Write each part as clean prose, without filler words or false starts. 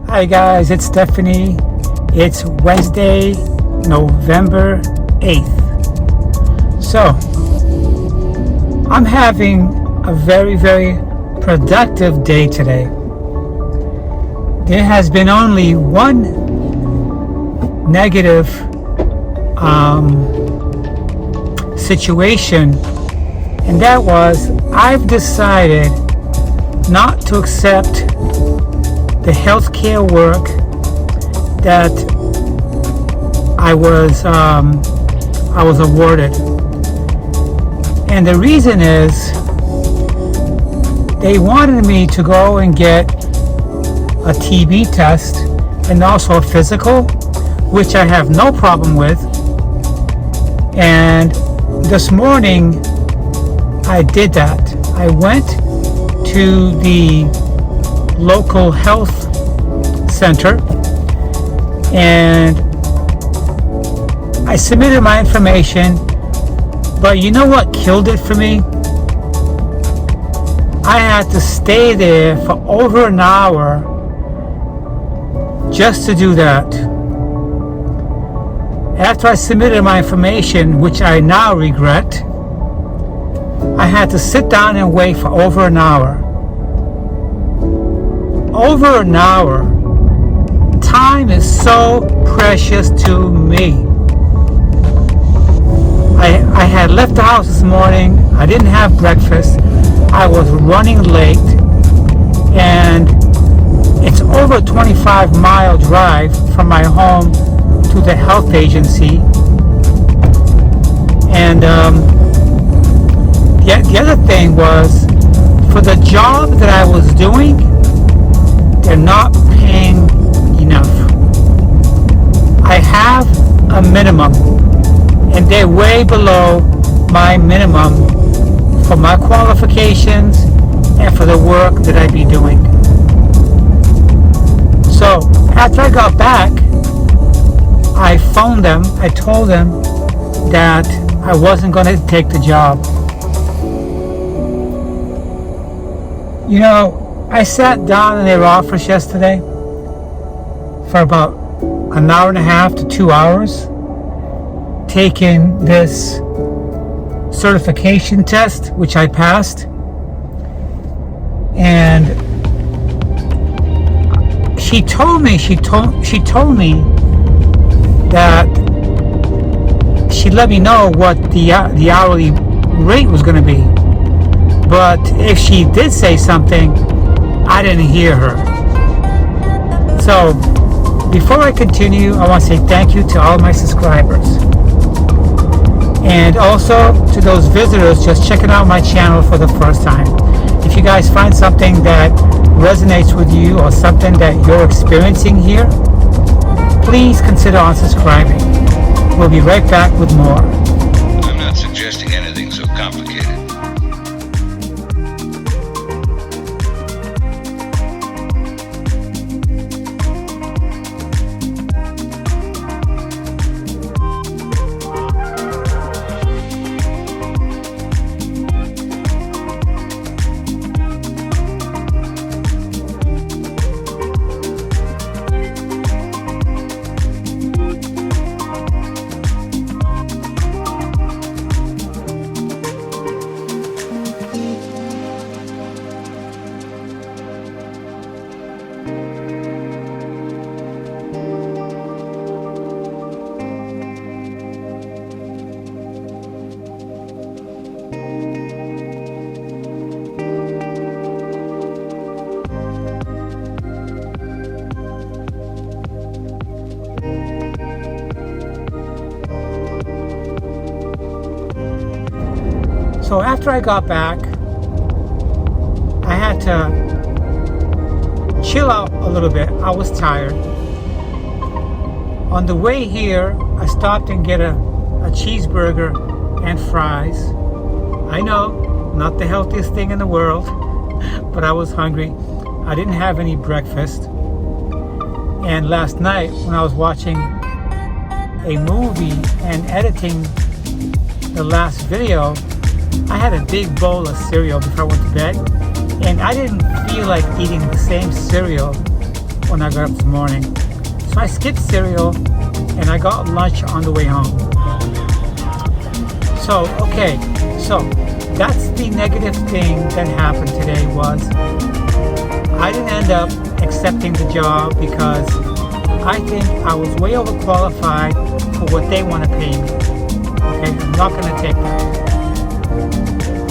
Hi guys, it's Stephanie. It's Wednesday, November 8th. So, I'm having a very, very productive day today. There has been only one negative situation, and that was I've decided not to accept the healthcare work that I was awarded. And the reason is they wanted me to go and get a TB test and also a physical, which I have no problem with. And this morning I did that. I went to the local health center and I submitted my information, but you know what killed it for me? I had to stay there for over an hour just to do that. After I submitted my information, which I now regret, I had to sit down and wait for over an hour. Over an hour. Time is so precious to me. I had left the house this morning. I didn't have breakfast. I was running late, and it's over a 25-mile drive from my home to the health agency. And the other thing was, for the job that I was doing, they're not paying enough. I have a minimum, and they're way below my minimum for my qualifications and for the work that I'd be doing. So after I got back, I phoned them. I told them that I wasn't going to take the job. You know, I sat down in their office yesterday for about an hour and a half to 2 hours, taking this certification test, which I passed. And she told me that she'd let me know what the hourly rate was going to be. But if she did say something, I didn't hear her. So before I continue, I want to say thank you to all my subscribers. And also to those visitors just checking out my channel for the first time. If you guys find something that resonates with you or something that you're experiencing here, please consider unsubscribing. We'll be right back with more. I'm not suggesting anything so complicated. So after I got back, I had to chill out a little bit. I was tired. On the way here, I stopped and get a cheeseburger and fries. I know, not the healthiest thing in the world, but I was hungry. I didn't have any breakfast. And last night, when I was watching a movie and editing the last video, I had a big bowl of cereal before I went to bed, and I didn't feel like eating the same cereal when I got up this morning. So I skipped cereal and I got lunch on the way home. So, okay, so that's the negative thing that happened today was I didn't end up accepting the job because I think I was way overqualified for what they want to pay me. Okay, I'm not going to take that.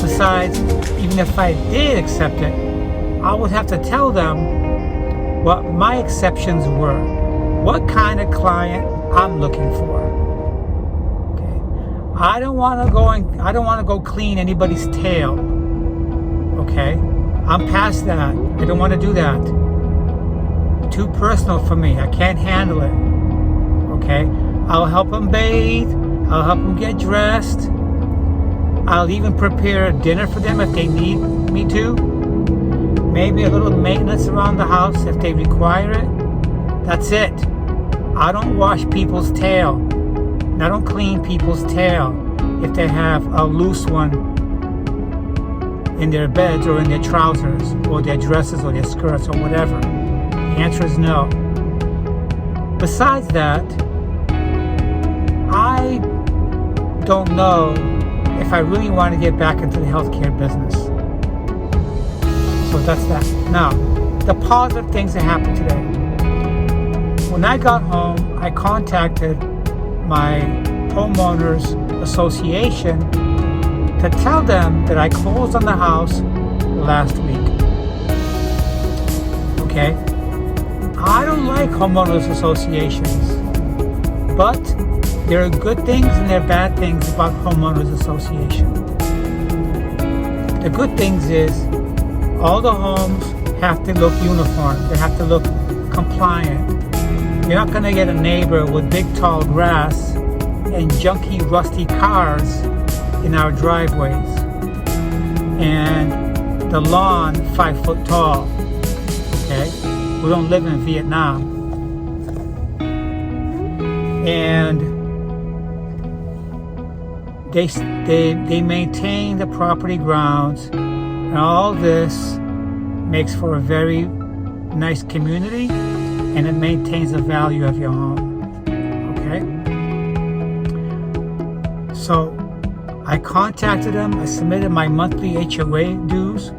Besides, even if I did accept it, I would have to tell them what my exceptions were, what kind of client I'm looking for. Okay, I don't want to go clean anybody's tail. Okay, I'm past that. I don't want to do that. Too personal for me. I can't handle it. Okay, I'll help them bathe. I'll help them get dressed. I'll even prepare dinner for them if they need me to. Maybe a little maintenance around the house if they require it. That's it. I don't wash people's tail. And I don't clean people's tail if they have a loose one in their beds or in their trousers or their dresses or their skirts or whatever. The answer is no. Besides that, I don't know if I really want to get back into the healthcare business. So that's that. Now, the positive things that happened today. When I got home, I contacted my homeowners association to tell them that I closed on the house last week. Okay? I don't like homeowners associations, but there are good things and there are bad things about homeowners association. The good things is all the homes have to look uniform. They have to look compliant. You're not going to get a neighbor with big tall grass and junky rusty cars in our driveways and the lawn 5 foot tall. Okay? We don't live in Vietnam. And they maintain the property grounds, and all this makes for a very nice community, and it maintains the value of your home. Okay? So I contacted them. I submitted my monthly HOA dues.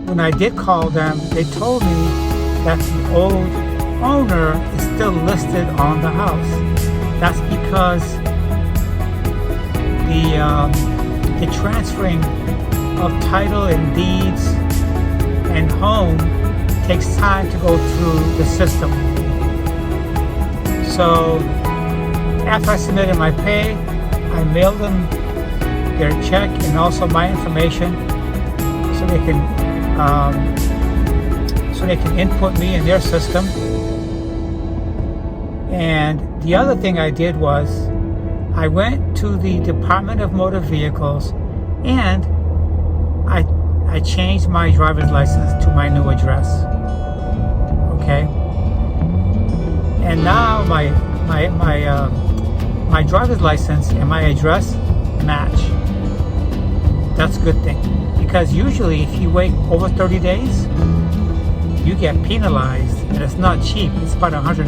When I did call them, they told me that the old owner is still listed on the house. That's because the transferring of title and deeds and home takes time to go through the system. So after I submitted my pay, I mailed them their check and also my information so they can input me in their system. And the other thing I did was I went to the Department of Motor Vehicles and I changed my driver's license to my new address. Okay? And now my driver's license and my address match. That's a good thing. Because usually if you wait over 30 days, you get penalized, and it's not cheap. It's about $100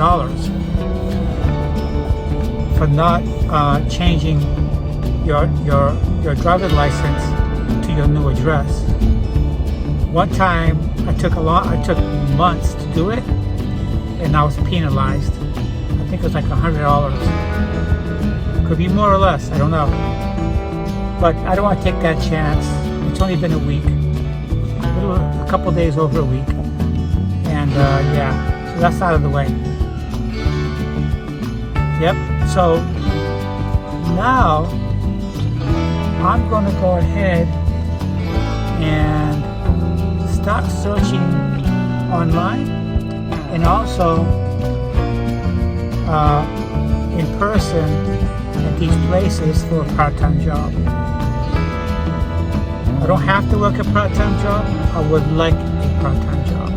for not changing your driver's license to your new address. One time I took months to do it, and I was penalized. I think it was like $100. Could be more or less, I don't know. But I don't want to take that chance. It's only been a week, a couple days over a week. And yeah, so that's out of the way. Yep, so now I'm going to go ahead and start searching online and also in person at these places for a part-time job. I don't have to work a part-time job. I would like a part-time job.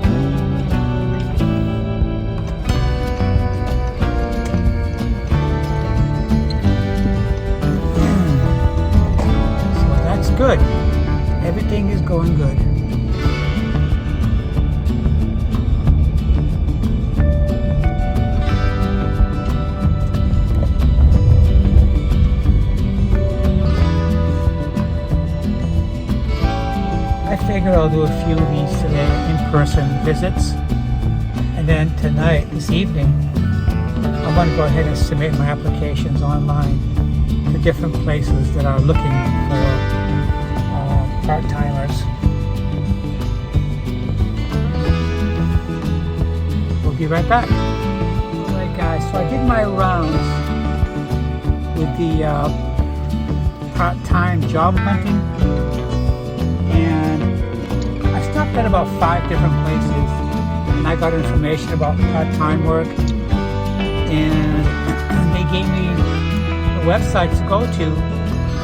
So that's good. Everything is going good. in-person visits. And then tonight, this evening, I'm going to go ahead and submit my applications online to different places that are looking for part-timers. We'll be right back. Alright guys, so I did my rounds with the part-time job hunting, and I stopped at about 5 different places, and I got information about part-time work, and they gave me the websites to go to,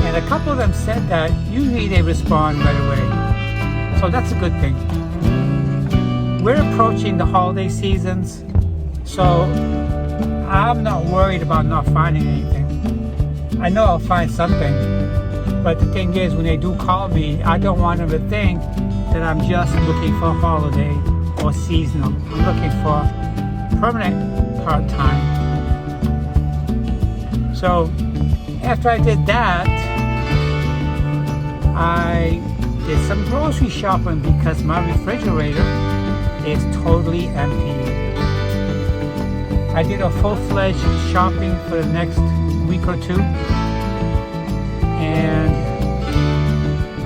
and a couple of them said that usually they respond right away, so that's a good thing. We're approaching the holiday seasons, so I'm not worried about not finding anything. I know I'll find something, but the thing is, when they do call me, I don't want them to think that I'm just looking for a holiday or seasonal. I'm looking for permanent part-time. So after I did that, I did some grocery shopping because my refrigerator is totally empty. I did a full-fledged shopping for the next week or two, and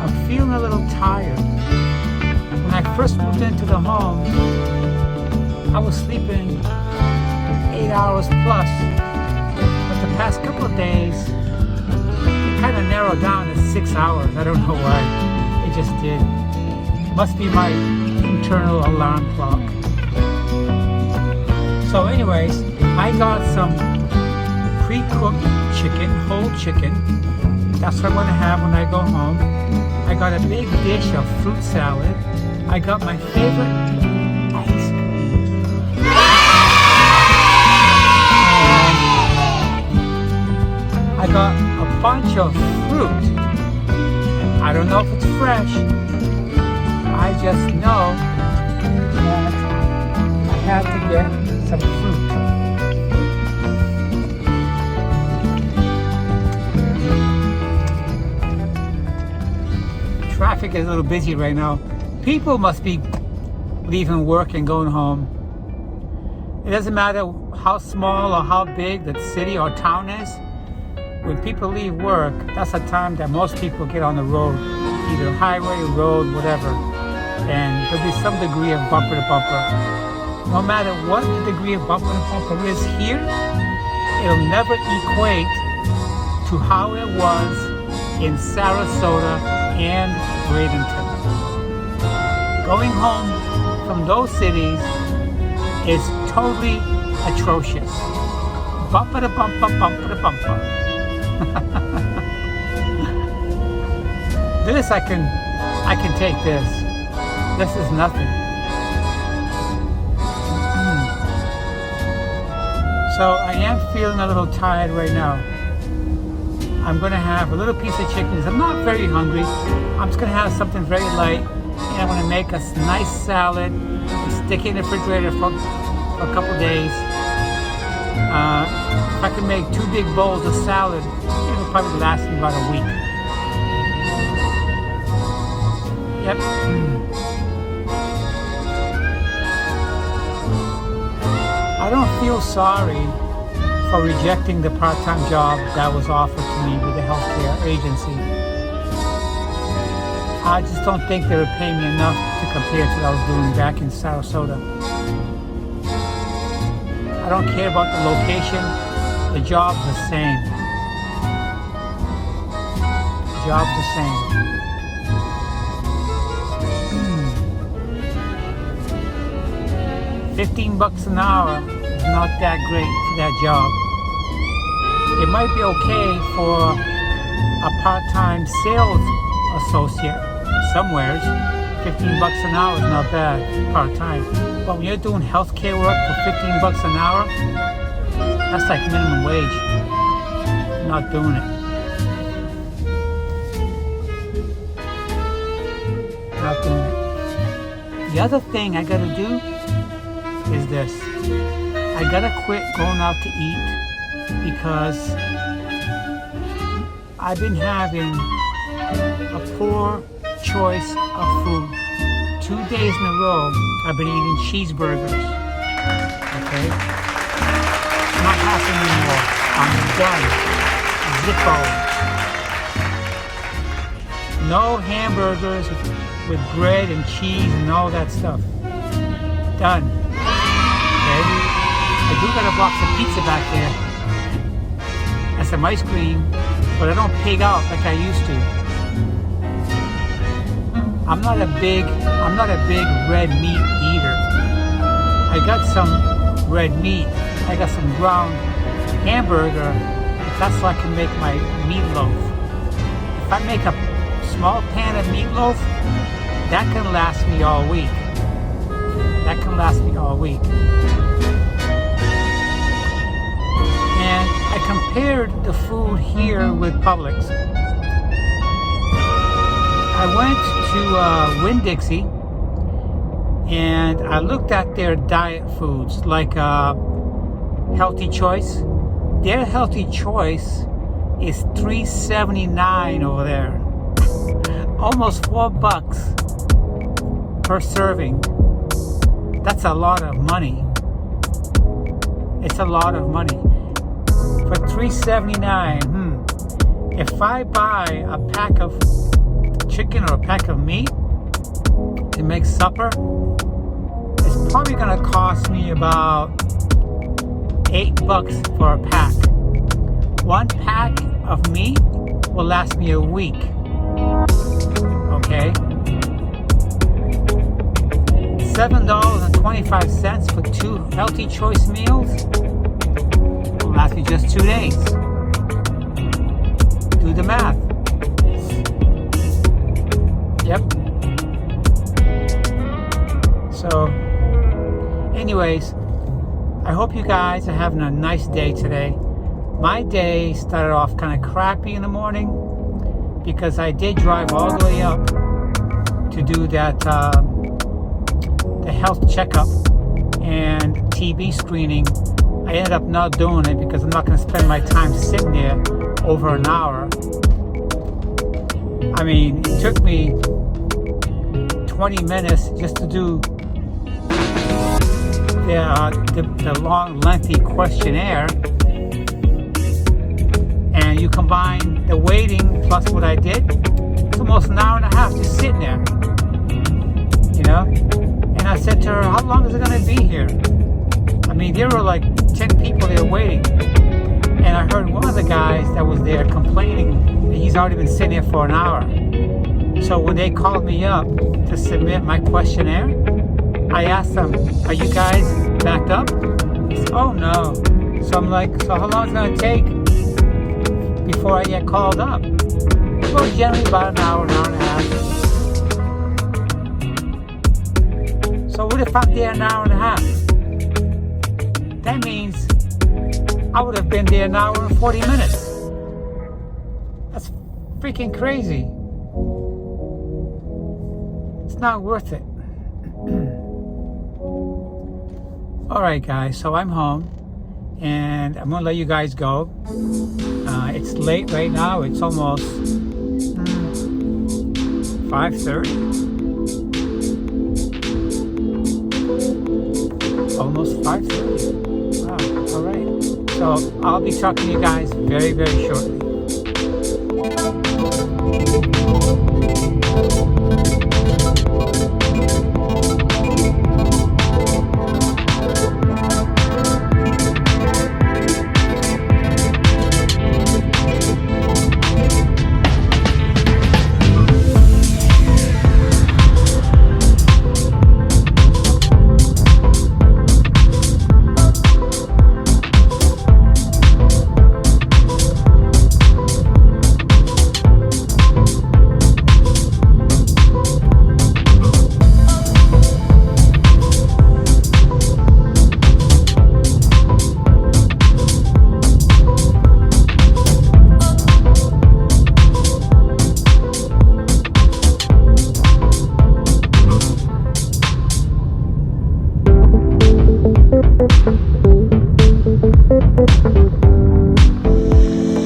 I'm feeling a little tired. When I first moved into the home, I was sleeping 8 hours plus, but the past couple of days, it kind of narrowed down to 6 hours. I don't know why, it just did. Must be my internal alarm clock. So anyways, I got some pre-cooked chicken, whole chicken. That's what I'm going to have when I go home. I got a big dish of fruit salad. I got my favorite ice cream. And I got a bunch of fruit. I don't know if it's fresh. I just know that I have to get some fruit. Traffic is a little busy right now. People must be leaving work and going home. It doesn't matter how small or how big the city or town is. When people leave work, that's the time that most people get on the road, either highway, road, whatever. And there'll be some degree of bumper to bumper. No matter what the degree of bumper to bumper is here, it'll never equate to how it was in Sarasota and Bradenton. Going home from those cities is totally atrocious. Bumper to bumper, bumper to bumper. This I can take this. This is nothing. So I am feeling a little tired right now. I'm going to have a little piece of chicken. I'm not very hungry. I'm just going to have something very light. And I'm going to make a nice salad and stick it in the refrigerator for a couple days. If I can make 2 big bowls of salad, it'll probably last me about a week. Yep. I don't feel sorry for rejecting the part-time job that was offered to me with the healthcare agency. I just don't think they were paying me enough to compare to what I was doing back in Sarasota. I don't care about the location. The job's the same. The job's the same. $15 an hour is not that great for that job. It might be okay for a part-time sales associate somewheres. $15 an hour is not bad part-time. But when you're doing healthcare work for $15 an hour, that's like minimum wage. I'm not doing it. Not doing it. The other thing I gotta do is this. I gotta quit going out to eat because I've been having a poor choice of food 2 days in a row, I've been eating cheeseburgers. Okay? Not happening anymore. I'm done. Zippo. No hamburgers with bread and cheese and all that stuff. Done. Okay? I do got a box of pizza back there. And some ice cream, but I don't pig out like I used to. I'm not a big red meat eater. I got some red meat. I got some ground hamburger. That's so I can make my meatloaf. If I make a small pan of meatloaf, that can last me all week. That can last me all week. And I compared the food here with Publix. I went to Winn-Dixie and I looked at their diet foods like Healthy Choice. Their Healthy Choice is $3.79 over there. Almost $4 per serving. That's a lot of money. It's a lot of money. For $3.79, if I buy a pack of chicken or a pack of meat to make supper, it's probably gonna cost me about $8 for a pack. One pack of meat will last me a week. Okay? $7.25 for 2 Healthy Choice meals will last me just 2 days. Do the math. Yep. So, anyways, I hope you guys are having a nice day today. My day started off kind of crappy in the morning because I did drive all the way up to do that the health checkup and TB screening. I ended up not doing it because I'm not going to spend my time sitting there over an hour. I mean, it took me 20 minutes just to do the long, lengthy questionnaire, and you combine the waiting plus what I did, it's almost an hour and a half just sitting there, you know. And I said to her, how long is it going to be here? I mean, there were like 10 people there waiting, and I heard one of the guys that was there complaining that he's already been sitting there for an hour. So when they called me up to submit my questionnaire, I asked them, are you guys backed up? He said, oh no. So I'm like, so how long is it going to take before I get called up? Well, generally about an hour and a half. So what if I'm there an hour and a half? That means I would have been there an hour and 40 minutes. That's freaking crazy. It's not worth it. Alright guys, so I'm home and I'm gonna let you guys go. It's late right now, it's almost 5:30. Almost 5:30. Wow, alright. So I'll be talking to you guys very, very shortly.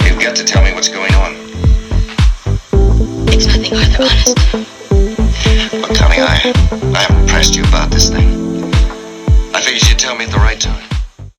You've got to tell me what's going on. It's nothing, Arthur, honest. Well, tell me I I haven't pressed you about this thing. I figured you'd tell me at the right time.